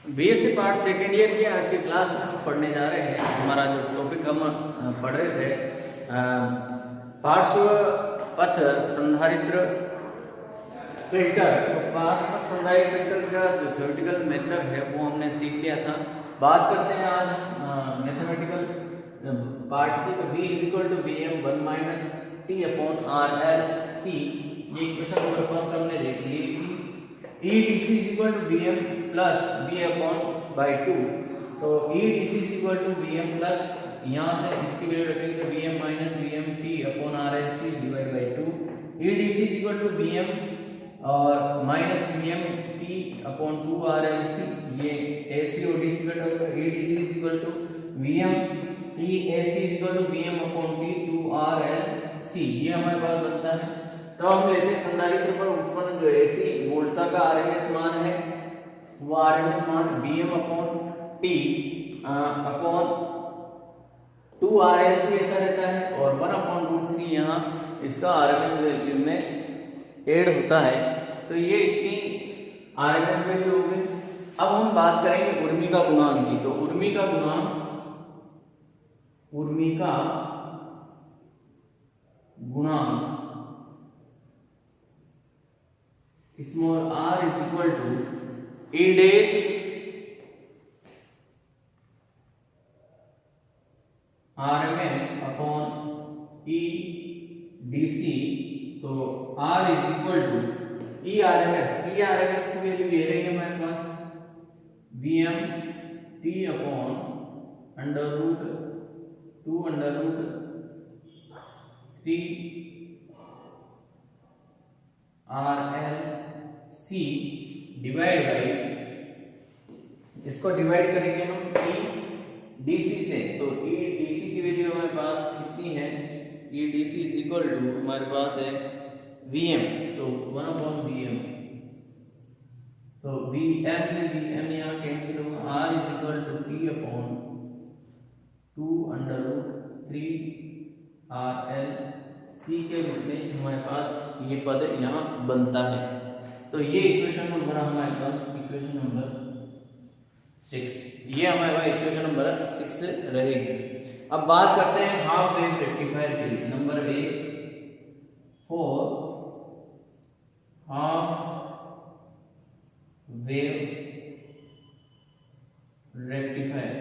BSc part second year के आज की क्लास में हम पढ़ने जा रहे हैं। हमारा जो टॉपिक हम पढ़ रहे थे पार्श्व पथ संधारित्र फिल्टर। तो पार्श्व पथ संधारित्र फिल्टर का जो थ्योरेटिकल मेथड है वो हमने सीख लिया था। बात करते हैं आज हम मैथमेटिकल पार्ट की। तो v = Vm 1 - t upon RLC, ये इक्वेशन नंबर फर्स्ट हमने देख ली थी। EDC = Vm plus V/2। तो EDC = Vm प्लस, यहाँ से इसकी वैल्यू रखेंगे तो Vm - Vmt upon RLC divide by 2। EDC = Vm और माइनस Vmt अपॉन 2 RLC, ये AC और DC का टर्म है। EDC = Vm t, AC = Vm upon t 2 RLC, ये हमारे पास बनता है। तो हम लेते हैं संधारित्र पर उत्पन्न जो AC वोल्टता का RMS मान है, वो RMS मान Vm upon t upon 2 RLC ऐसा रहता है, और 1/√3 यहाँ इसका RMS वैल्यू में ऐड होता है। तो ये इसकी RMS वैल्यू हो गई। अब हम बात करेंगे उर्मी का गुणांक की। तो उर्मी का गुणांक small r = E dash RMS upon E DC। तो r = E RMS की वैल्यू ये रही है हमारे पास, Vm t upon √2√3 RLC divide by, इसको डिवाइड करेंगे हम EDC से। तो EDC की वैल्यू हमारे पास कितनी है, EDC = हमारे पास है Vm, तो 1/Vm। तो Vm से Vm यहाँ कैंसिल होगा। R = t अपॉन 2√3 RLC के रूप में हमारे पास ये पद यहाँ बनता है। तो ये इक्वेशन नंबर हमारे पास इक्वेशन नंबर 6, ये हमारे पास इक्वेशन नंबर 6 रहेगी। अब बात करते हैं हाफ वेव रेक्टिफायर के लिए। Number 1 for half wave rectifier.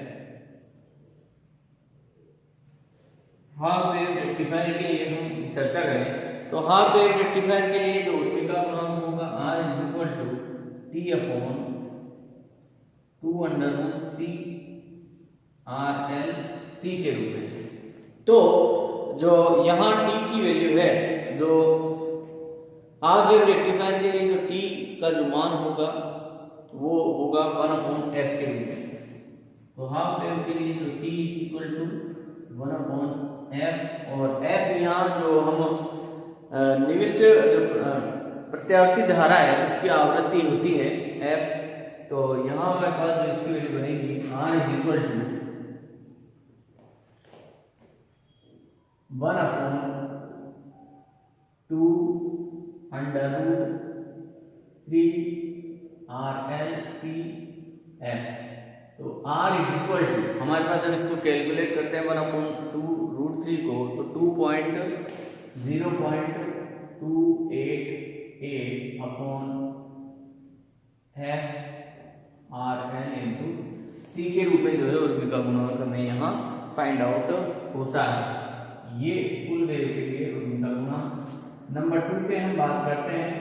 Half wave rectifier के लिए हम चर्चा करें तो हाफ वेव रेक्टिफायर के लिए जो उर्मी का गुणांक होगा R = t अपॉन 2√3 RLC के रूप में। तो जो यहाँ t की वैल्यू है, जो हाफ वेव रेक्टिफायर के लिए जो t का जो मान होगा वो होगा 1/f के रूप में। तो हाफ वेव के लिए जो t = 1/f, और f यहाँ जो हम निविष्ट जो प्रत्यावर्ती धारा है उसकी आवृत्ति होती है f। तो यहाँ हमारे पास जो इसकी वैल्यू बनेगी R = 1/2√3 RLCf। तो R = हमारे पास जब इसको कैलकुलेट करते हैं 1/2√3 को, तो 2.0288 अपॉन f RL/C के रूप में जो है उर्मी का गुणांक हमें यहाँ फाइंड आउट होता है। ये फुल वेव के लिए उर्मी का गुणांक। नंबर 2 पे हम बात करते हैं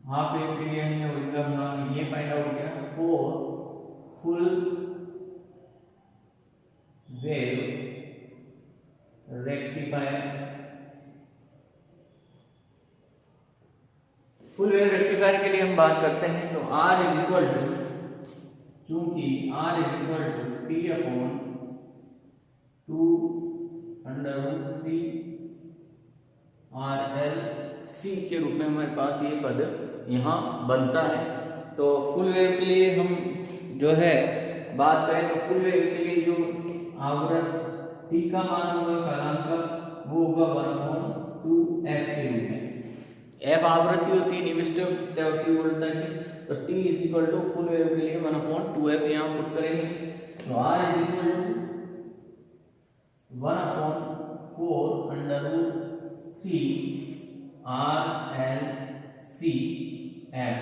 हाफ वेव के लिए। हमने उर्मी का गुणांक ये फाइंड आउट किया for full wave rectifier. Full wave rectifier के लिए हम बात करते हैं तो R = चूंकि R = t अपॉन 2√3 RLC के रूप में हमारे पास ये पद यहाँ बनता है। तो फुल वेव के लिए हम जो है बात करें तो फुल वेव के लिए जो आवृत्ति t का मान होगा कालांक का, वो होगा 1/2f के रूप में। f आवृत्ति होती है निविष्ट प्रत्यावर्ती वोल्टता की, तो T is equal to full wave के लिए 1/2f यहाँ पुट करेंगे, तो R is equal to 1/4√3 RLCF।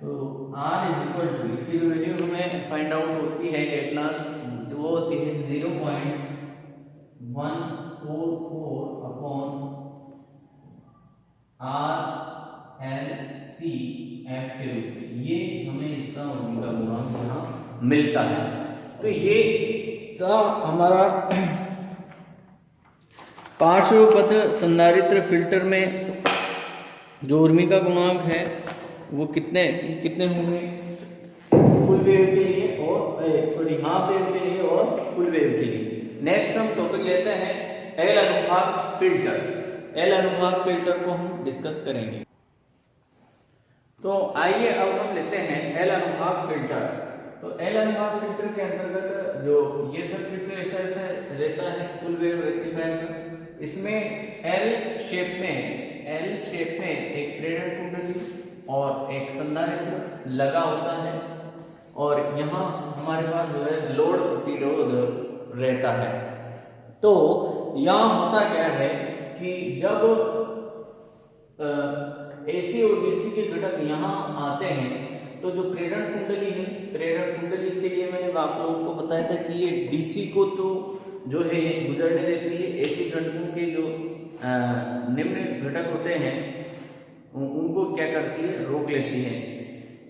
तो R इज इक्वल टू इसकी जो वैल्यू हमें फाइंड आउट होती है एट लास्ट, वो होती है 0.144/RLCF के रूप में, ये हमें इसका ओमेगा गुणांक यहाँ मिलता है। तो ये था हमारा पार्श्वपथ संधारित्र फिल्टर में जो उर्मी का गुणांक है वो कितने होंगे फुल वेव के लिए और हाफ वेव के लिए और फुल वेव के लिए। नेक्स्ट हम टॉपिक लेते हैं एल अनुभाग फिल्टर। एल अनुभाग फिल्टर को हम डिस्कस करेंगे। तो आइए अब हम लेते हैं एल अनुभाग फिल्टर। तो एल अनुभाग फिल्टर के अंतर्गत जो ये सर्किट ऐसा रहता है फुल वेव रेक्टिफायर का, इसमें एल शेप में एक प्रेरक कुंडली और एक संधारित्र लगा होता है, और यहाँ हमारे पास जो है लोड प्रतिरोध रहता है। तो यहाँ होता क्या है कि जब एसी और डीसी के घटक यहाँ आते हैं तो जो प्रेरण कुंडली है, प्रेरण कुंडली के लिए मैंने आप लोगों को बताया था कि ये डीसी को तो जो है गुजरने देती है, एसी घटकों के जो निम्न घटक होते हैं उनको क्या करती है, रोक लेती है।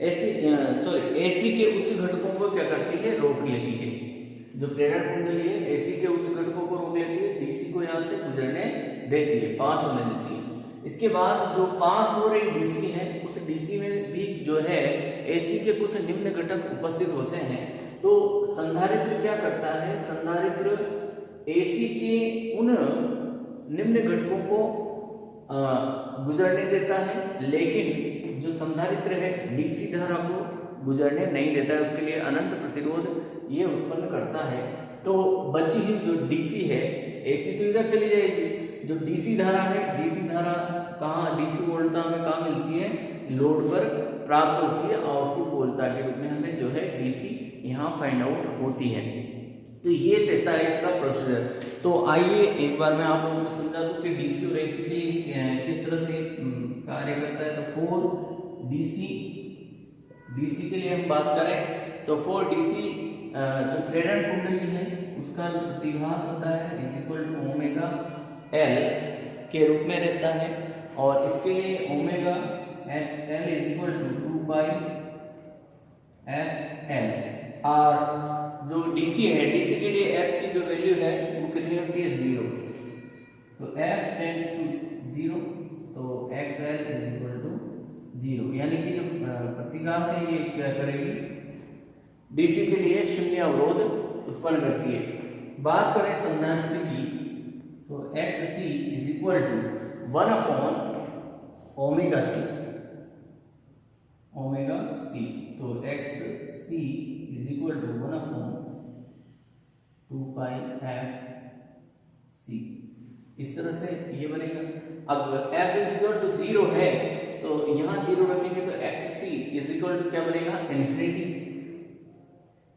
एसी के उच्च घटकों को क्या करती है, रोक लेती है। जो प्रेरण कुंडली है एसी के उच्च घटकों को रोक लेती है, डीसी को यहाँ से गुजरने देती है, पास होने देती है। इसके बाद जो पास हो रही डीसी है, उस डीसी में भी जो है एसी के कुछ निम्न घटक उपस्थित होते हैं। तो संधारित्र क्या करता है, संधारित्र एसी के उन निम्न घटकों को गुजरने देता है, लेकिन जो संधारित्र है डीसी धारा को गुजरने नहीं देता है, उसके लिए अनंत प्रतिरोध ये उत्पन्न करता है। तो बची हुई जो डीसी है, एसी तो इधर चली जाएगी, जो डीसी धारा है, डीसी धारा कहाँ, डीसी वोल्टा में कहाँ मिलती है, लोड पर प्राप्त होती है, आउटपुट वोल्टा के रूप में हमें जो है डीसी यहाँ फाइंड आउट होती है। तो ये देता है इसका प्रोसीजर। तो आइए एक बार मैं आप लोगों को समझा दूं कि डीसी और एसी किस तरह से कार्य करता है। तो 4 डीसी के लिए हम बात करें तो 4 डीसी जो प्रेरण कुंडली है उसका जो प्रतिघात होता है is equal to omega L के रूप में रहता है, और इसके लिए omega X L is equal to 2 F L. और जो डीसी है, डीसी के लिए एफ की जो वैल्यू है वो कितनी होती है, 0। तो एफ टेंड्स टू 0, तो X L is equal to 0, यानी कि जो प्रतिघात है ये क्या करेगी, डीसी के लिए शून्य अवरोध उत्पन्न करती है। बात करें संधारित्र की, तो X C is equal to 1/ओमेगा सी। तो X C is equal to 1/2πfc, इस तरह से ये बनेगा। अब f इज इक्वल टू 0 है, तो यहाँ 0 रखेंगे तो X C is equal to क्या बनेगा, इन्फिनिटी,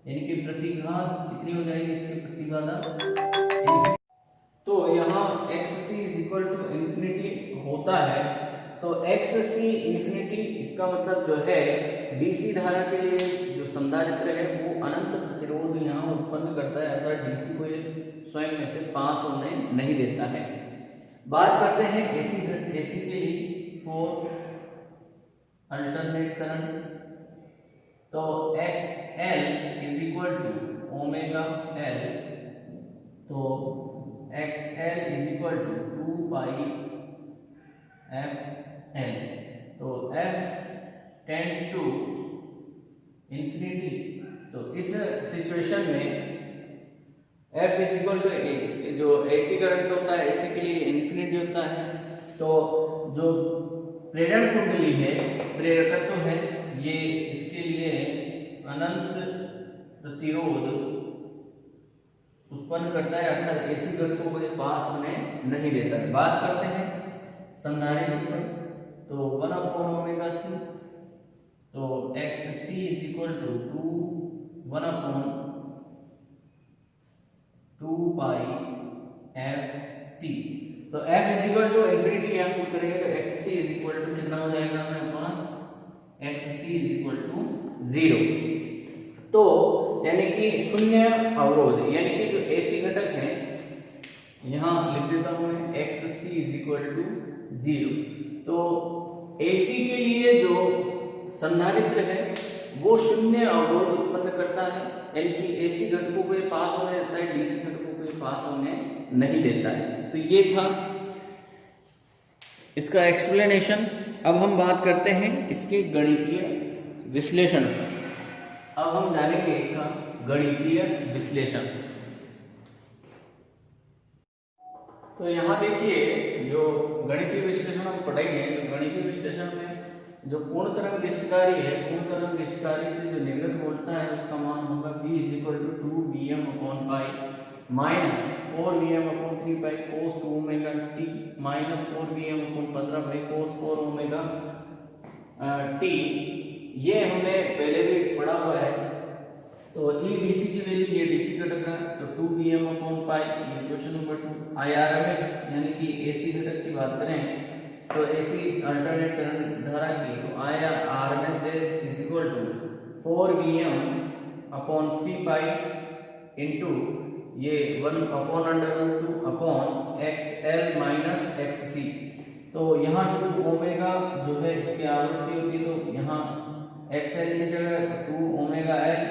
यानी कि प्रतिघात कितनी हो जाएगी, इसकी प्रतिघात। तो यहाँ X C is equal to infinity होता है, तो एक्स सी इन्फिनिटी, इसका मतलब जो है डीसी धारा के लिए जो संधारित्र है वो अनंत प्रतिरोध यहाँ उत्पन्न करता है, अगर डीसी को ये स्वयं में से पास होने नहीं देता है। बात करते हैं एसी के लिए फॉर अल्टरनेट करंट। तो X L is equal to omega L, तो X L is equal to 2πfl। तो एफ टेंड्स टू इंफिनिटी, तो इस सिचुएशन में एफ इज इक्वल टू जो एसी करंट होता है एसी के लिए इंफिनिटी होता है। तो जो प्रेरण कुंडली है, प्रेरकत्व है, ये इसके लिए अनंत प्रतिरोध उत्पन्न करता है, अर्थात एसी घटकों को पास होने नहीं देता है। बात करते हैं संधारित्र पर, तो 1/ओमेगा सी तो X C is equal to 1/2 pi F C. तो f is equal to infinity यहाँ पुट करेंगे तो X C is equal to कितना हो जाएगा हमारे पास, X C is equal to 0। तो यानी कि शून्य अवरोध, यानी कि जो एसी घटक है यहाँ लिख देता हूं मैं X C is equal to 0। तो एसी के लिए जो संधारित्र है वो शून्य अवरोध उत्पन्न करता है, यानी कि एसी घटकों को पास होने देता है, डीसी घटकों को पास होने नहीं देता है। तो ये था इसका एक्सप्लेनेशन। अब हम बात करते हैं इसके गणितीय विश्लेषण पर। अब हम जानेंगे इसका गणितीय विश्लेषण। तो यहाँ देखिए जो गणितीय विश्लेषण हम पढ़ेंगे, तो गणितीय विश्लेषण में जो पूर्ण तरंग इष्टकारी है, पूर्ण तरंग इष्टकारी से जो निर्गत वोल्टता है उसका मान होगा V = 2Vm/पाई माइनस 4Vm/3 पाई cos 2 omega t minus 4Vm/15 पाई cos 4 ओमेगा t। ये हमने पहले भी पढ़ा हुआ है। तो EDC की वैल्यू, ये DC घटक है तो 2Vm/पाई, ये क्वेश्चन नंबर 2। IRMS यानी कि AC घटक की बात करें तो AC अल्टरनेट करंट धारा की, तो IRMS dash is equal to 4Vm/3 pi into ये 1/√2/XL माइनस XC। तो यहाँ 2 ओमेगा जो है इसकी आवृत्ति होती है, तो यहाँ XL की जगह 2 ओमेगा L,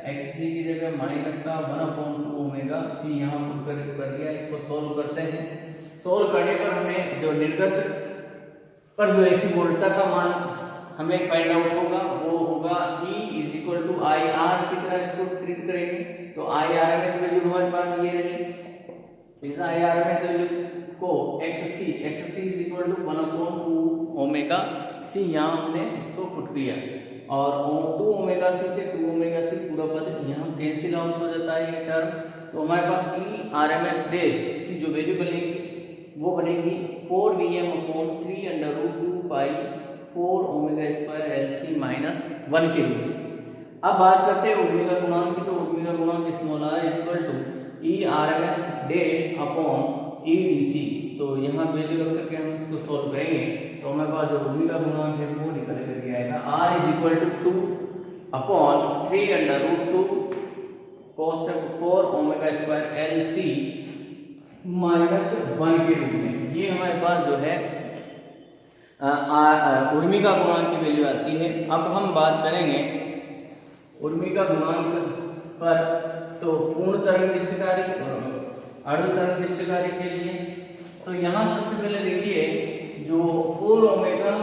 XC की जगह माइनस का 1/2 ओमेगा C यहाँ पुट कर दिया। इसको सॉल्व करते हैं। सॉल्व करने पर हमें जो निर्गत पर जो एसी वोल्टता का मान हमें फाइंड आउट होगा वो होगा E = IR की तरह इसको ट्रीट करेंगे। तो IRMS वैल्यू हमारे पास ये रही। इस IRMS वैल्यू को XC = 1/2 ओमेगा C यहाँ हमने इसको पुट किया, और 2 ओमेगा C से 2 ओमेगा C पूरा पद यहाँ कैंसिल आउट हो जाता है ये टर्म। तो हमारे पास ERMS डैश की जो वैल्यू बनेगी वो बनेगी 4Vm/3√2 पाई 4 ओमेगा² LC माइनस 1 के रूप में। अब बात करते हैं ओमेगा गुणांक की। तो ओमेगा गुणांक small r = ERMS dash upon EDC। तो यहाँ वैल्यू रख करके हम इसको सॉल्व करेंगे तो हमारे पास जो ओमेगा गुणांक है वो निकल करके आएगा r = 2/3√2 cos 4 ओमेगा² LC माइनस 1 के रूप में। ये हमारे पास जो है उर्मिका गुणांक की वैल्यू आती है। अब हम बात करेंगे उर्मिका गुणांक पर। तो पूर्ण तरंग इष्टकारी और अर्ध तरंग इष्टकारी के लिए तो यहाँ सबसे पहले देखिए जो 4 ओमेगा²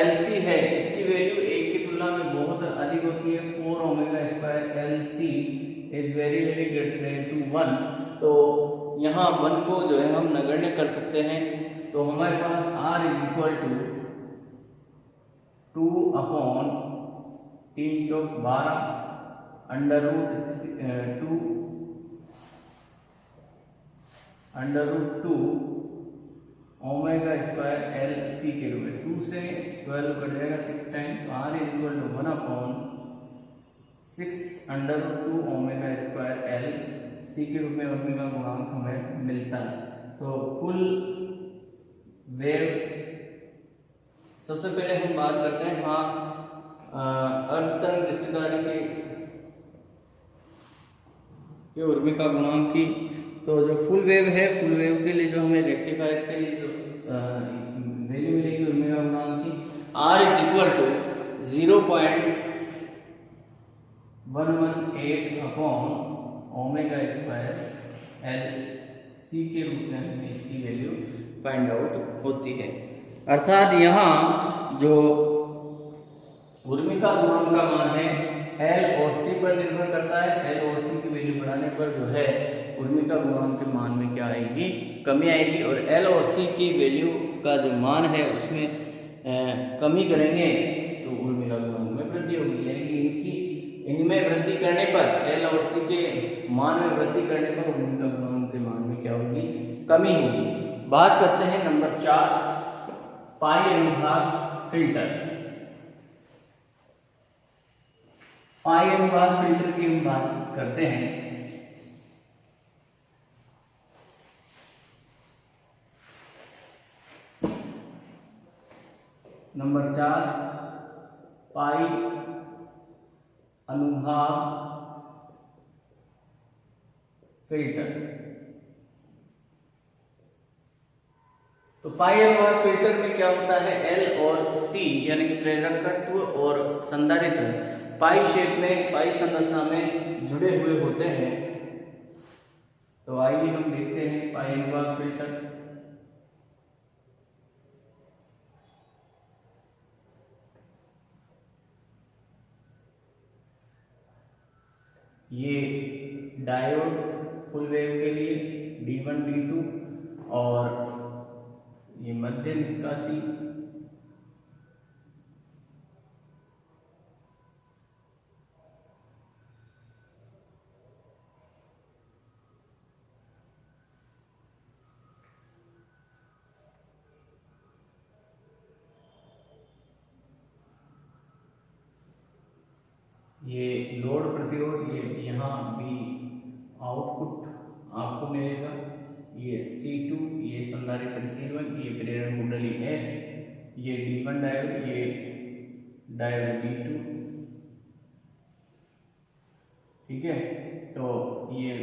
LC है इसकी वैल्यू 1 की तुलना में बहुत अधिक होती है। 4 ओमेगा² LC is very greater than 1। तो यहाँ 1 को जो है हम नगण्य कर सकते हैं। तो हमारे पास R = 2/3×12 √2 ओमेगा² LC के रूप में। 2 से 12 कट जाएगा 6 टाइम। तो R = 1/6√2 ओमेगा² LC के रूप में ओमेगा गुणांक हमें मिलता है। तो फुल वेव सबसे पहले हम बात करते हैं अर्ध तरंग इष्टकारी के उर्मिका गुणांक की। तो जो फुल वेव है, फुल वेव के लिए जो हमें रेक्टिफायर के लिए जो वैल्यू मिलेगी उर्मिका गुणांक की, R = 0.118/ओमेगा² LC के रूप में हमें इसकी वैल्यू फाइंड आउट होती है। अर्थात यहाँ जो उर्मिका गुणांक का मान है L और C पर निर्भर करता है। L और C की वैल्यू बढ़ाने पर जो है उर्मिका गुणांक के मान में क्या आएगी, कमी आएगी। और L और C की वैल्यू का जो मान है उसमें कमी करेंगे तो उर्मिका गुणांक में वृद्धि होगी। यानी कि इनमें वृद्धि करने पर, L और C के मान में वृद्धि करने पर उर्मिका गुणांक के मान में क्या होगी, कमी होगी। बात करते हैं नंबर 4 पाई अनुभाग फिल्टर। पाई अनुपात फिल्टर की हम बात करते हैं। नंबर 4 पाई अनुभाग फिल्टर। तो पाई अनुभाग फिल्टर में क्या होता है, एल और सी यानी कि प्रेरक तत्व और संधारित्र पाई शेप में, पाई संरचना में जुड़े हुए होते हैं। तो आइए हम देखते हैं पाई अनुभाग फिल्टर। ये डायोड फुल वेव के लिए D1 D2 और ये मध्य निष्कासी, ये लोड प्रतिरोध, ये यहाँ भी आउटपुट आपको मिलेगा। ये C2, ये संधारित्र C1, ये प्रेरण कुंडली F, ये D1 डायोड, ये डायोड D2। ठीक है, तो ये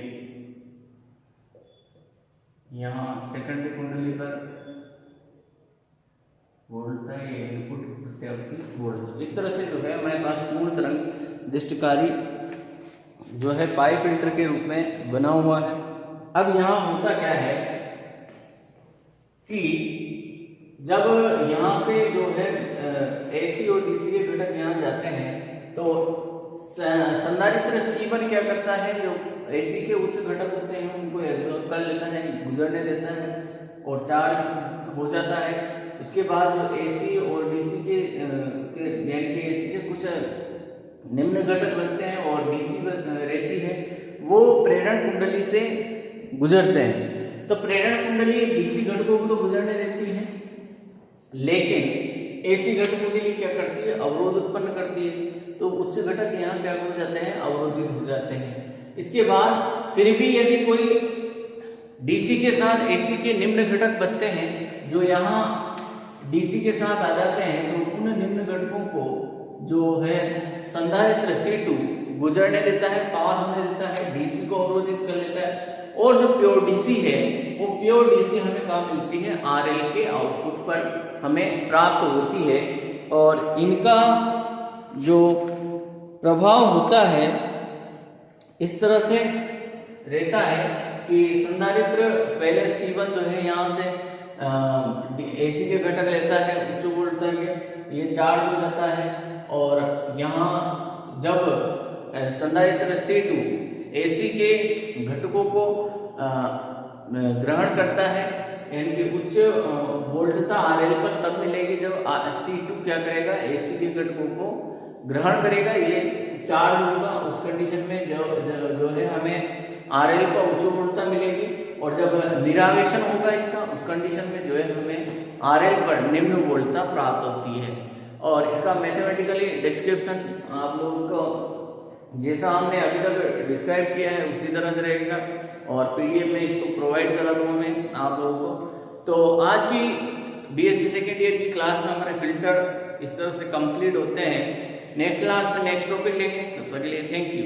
यहाँ सेकेंडरी कुंडली पर वोल्ट है, ये इनपुट प्रत्यावर्ती वोल्ट। इस तरह से जो है हमारे पास पूर्ण तरंग दृष्टिकारी जो है पाई फिल्टर के रूप में बना हुआ है। अब यहाँ होता क्या है कि जब यहाँ से जो है एसी और डीसी के घटक यहाँ जाते हैं तो संधारित्र C1 क्या करता है, जो एसी के उच्च घटक होते हैं उनको एब्जॉर्ब कर लेता है, गुजरने देता है और चार्ज हो जाता है। उसके बाद जो एसी और डीसी के यानी कि एसी के कुछ निम्न घटक बचते हैं और डीसी रहती है, वो प्रेरण कुंडली से गुजरते हैं। तो प्रेरण कुंडली डीसी घटकों को तो गुजरने देती है, लेकिन एसी घटकों के लिए क्या करती है, अवरोध उत्पन्न करती है। तो उच्च घटक यहाँ क्या हो जाते हैं, अवरोधित हो जाते हैं। इसके बाद फिर भी यदि कोई डीसी के साथ एसी के निम्न घटक बचते हैं जो यहाँ डीसी के साथ आ जाते हैं, तो उन निम्न घटकों को जो है संधारित्र C2 गुजरने देता है, पास होने देता है, डीसी को अवरोधित कर लेता है। और जो प्योर डीसी है, वो प्योर डीसी हमें कहाँ मिलती है, आरएल के आउटपुट पर हमें प्राप्त होती है। और इनका जो प्रभाव होता है इस तरह से रहता है कि संधारित्र पहले C1 जो है यहाँ से एसी के घटक लेता है उच्च वोल्टेज में, ये चार्ज हो जाता है। और यहाँ जब संधारित्र C2 एसी के घटकों को ग्रहण करता है, यानी कि उच्च वोल्टता आरएल पर तब मिलेगी जब C2 क्या करेगा, एसी के घटकों को ग्रहण करेगा, ये चार्ज होगा। उस कंडीशन में जो है हमें आरएल पर उच्च वोल्टता मिलेगी। और जब निरावेशन होगा इसका, उस कंडीशन में जो है हमें आरएल पर निम्न वोल्टता प्राप्त होती है। और इसका मैथमेटिकली डिस्क्रिप्शन आप लोगों को जैसा हमने अभी तक डिस्क्राइब किया है उसी तरह से रहेगा, और पीडीएफ में इसको प्रोवाइड करा दूंगा मैं आप लोगों को। तो आज की बीएससी सेकेंड ईयर की क्लास में हमारे फिल्टर इस तरह से कंप्लीट होते हैं। नेक्स्ट क्लास में नेक्स्ट टॉपिक लेंगे, तब तक के लिए थैंक यू।